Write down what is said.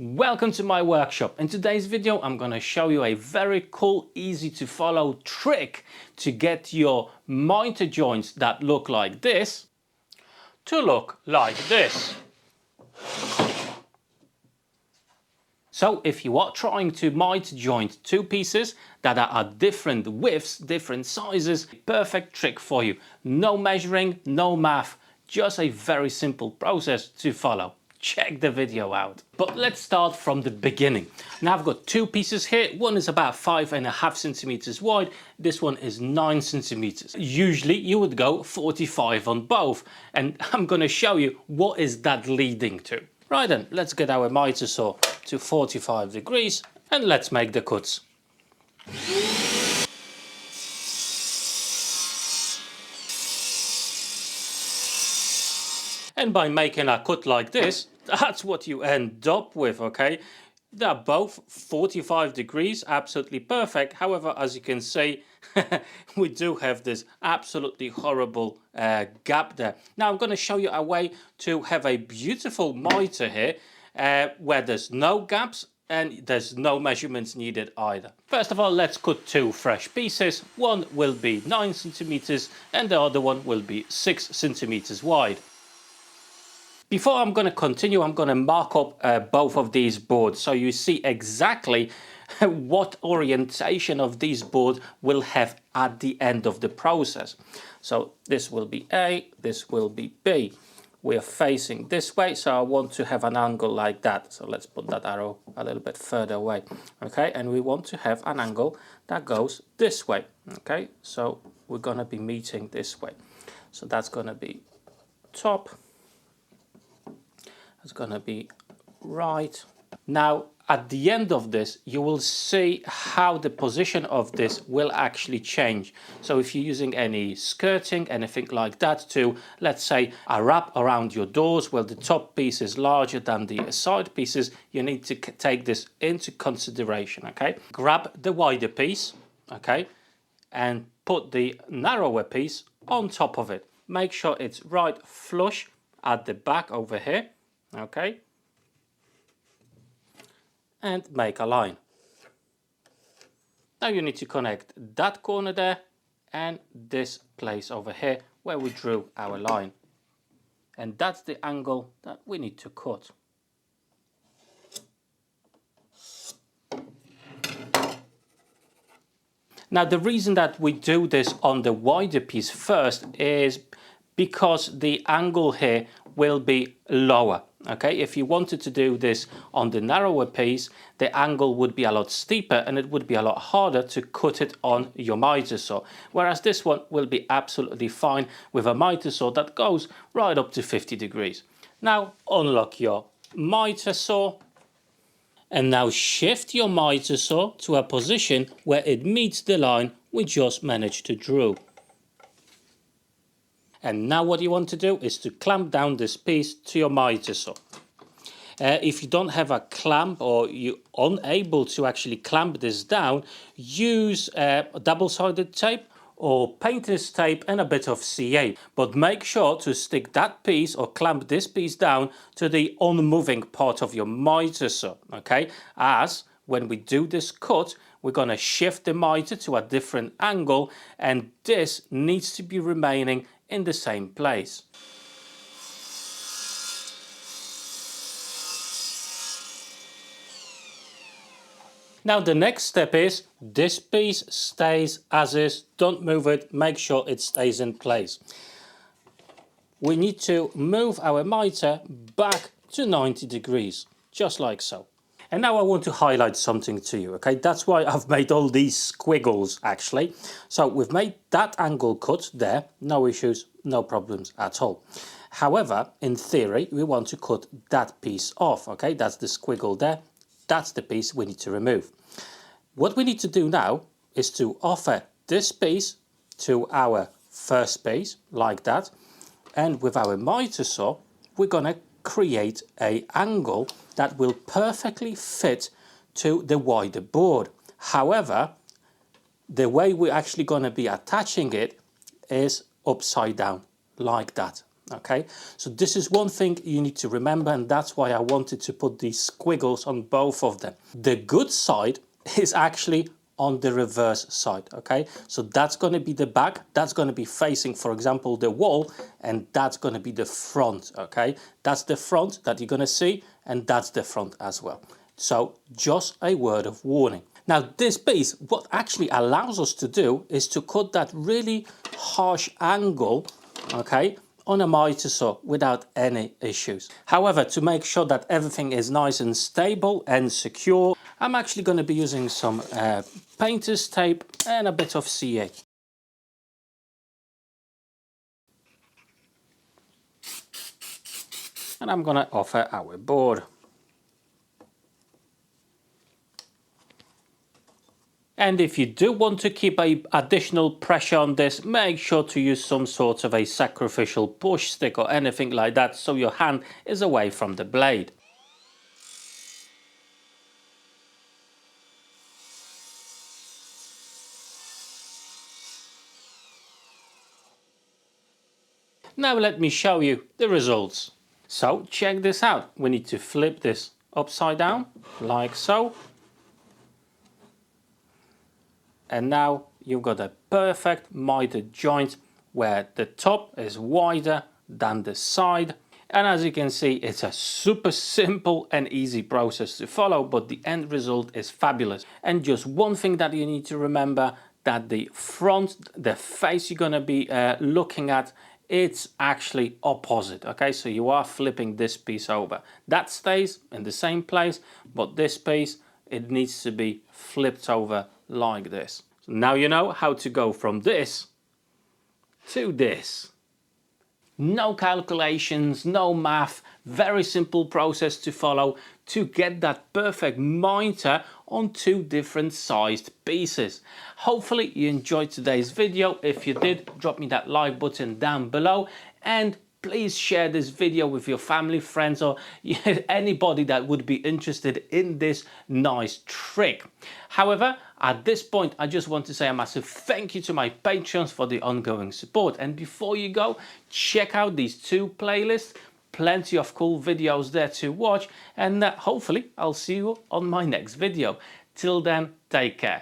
Welcome to my workshop. In today's video I'm going to show you a very cool, easy to follow trick to get your mitre joints that look like this to look like this. So if you are trying to mitre joint two pieces that are at different widths, different sizes, perfect trick for you. No measuring, no math, just a very simple process to follow. Check the video out. But let's start from the beginning. Now I've got two pieces here. One is about 5.5 centimeters wide. This one is 9 centimeters. Usually you would go 45 on both. And I'm going to show you what is that leading to. Right then, let's get our mitre saw to 45 degrees and let's make the cuts. And by making a cut like this, that's what you end up with, okay? They're both 45 degrees, absolutely perfect. However, as you can see, we do have this absolutely horrible gap there. Now I'm going to show you a way to have a beautiful mitre here where there's no gaps and there's no measurements needed either. First of all, let's cut two fresh pieces. One will be 9 centimeters and the other one will be 6 centimeters wide. Before I'm going to continue, I'm going to mark up both of these boards so you see exactly what orientation of these boards will have at the end of the process. So this will be A, this will be B. We are facing this way, so I want to have an angle like that. So let's put that arrow a little bit further away. Okay, and we want to have an angle that goes this way. Okay, so we're going to be meeting this way. So that's going to be top. It's going to be right. Now at the end of this you will see how the position of this will actually change. So if you're using any skirting, anything like that to, let's say, a wrap around your doors where the top piece is larger than the side pieces, you need to take this into consideration. Okay, grab the wider piece, okay, and put the narrower piece on top of it. Make sure it's right flush at the back over here. Okay, and make a line. Now you need to connect that corner there and this place over here where we drew our line, and that's the angle that we need to cut. Now the reason that we do this on the wider piece first is because the angle here will be lower. Okay, if you wanted to do this on the narrower piece, the angle would be a lot steeper and it would be a lot harder to cut it on your mitre saw. Whereas this one will be absolutely fine with a mitre saw that goes right up to 50 degrees. Now unlock your mitre saw and now shift your mitre saw to a position where it meets the line we just managed to draw. And now what you want to do is to clamp down this piece to your mitre saw. If you don't have a clamp or you're unable to actually clamp this down, use double-sided tape or painter's tape and a bit of CA. But make sure to stick that piece or clamp this piece down to the unmoving part of your mitre saw. Okay, as when we do this cut, we're going to shift the mitre to a different angle and this needs to be remaining in the same place. Now the next step is this piece stays as is, don't move it, make sure it stays in place. We need to move our mitre back to 90 degrees, just like so. And now I want to highlight something to you, okay? That's why I've made all these squiggles actually. So we've made that angle cut there, no issues, no problems at all. However, in theory, we want to cut that piece off, okay? That's the squiggle there. That's the piece we need to remove. What we need to do now is to offer this piece to our first piece, like that. And with our mitre saw, we're gonna create an angle that will perfectly fit to the wider board. However, the way we're actually going to be attaching it is upside down, like that. Okay, so this is one thing you need to remember, and that's why I wanted to put these squiggles on both of them. The good side is actually on the reverse side. Okay, so that's going to be the back, that's going to be facing, for example, the wall, and that's going to be the front. Okay, that's the front that you're going to see, and that's the front as well. So just a word of warning. Now this piece, what actually allows us to do is to cut that really harsh angle, okay, on a mitre saw without any issues. However, to make sure that everything is nice and stable and secure, I'm actually going to be using some painter's tape and a bit of CA. And I'm going to offer our board. And if you do want to keep a additional pressure on this, make sure to use some sort of a sacrificial push stick or anything like that, so your hand is away from the blade. Now let me show you the results. So check this out. We need to flip this upside down like so. And now you've got a perfect mitre joint where the top is wider than the side. And as you can see, it's a super simple and easy process to follow, but the end result is fabulous. And just one thing that you need to remember, that the front, the face you're going to be looking at, it's actually opposite. Okay, so you are flipping this piece over. That stays in the same place, but this piece, it needs to be flipped over like this. So now you know how to go from this to this. No calculations, no math, very simple process to follow to get that perfect mitre on two different sized pieces. Hopefully you enjoyed today's video. If you did, drop me that like button down below, and please share this video with your family, friends, or anybody that would be interested in this nice trick. However, at this point, I just want to say a massive thank you to my patrons for the ongoing support. And before you go, check out these two playlists. Plenty of cool videos there to watch. And hopefully, I'll see you on my next video. Till then, take care.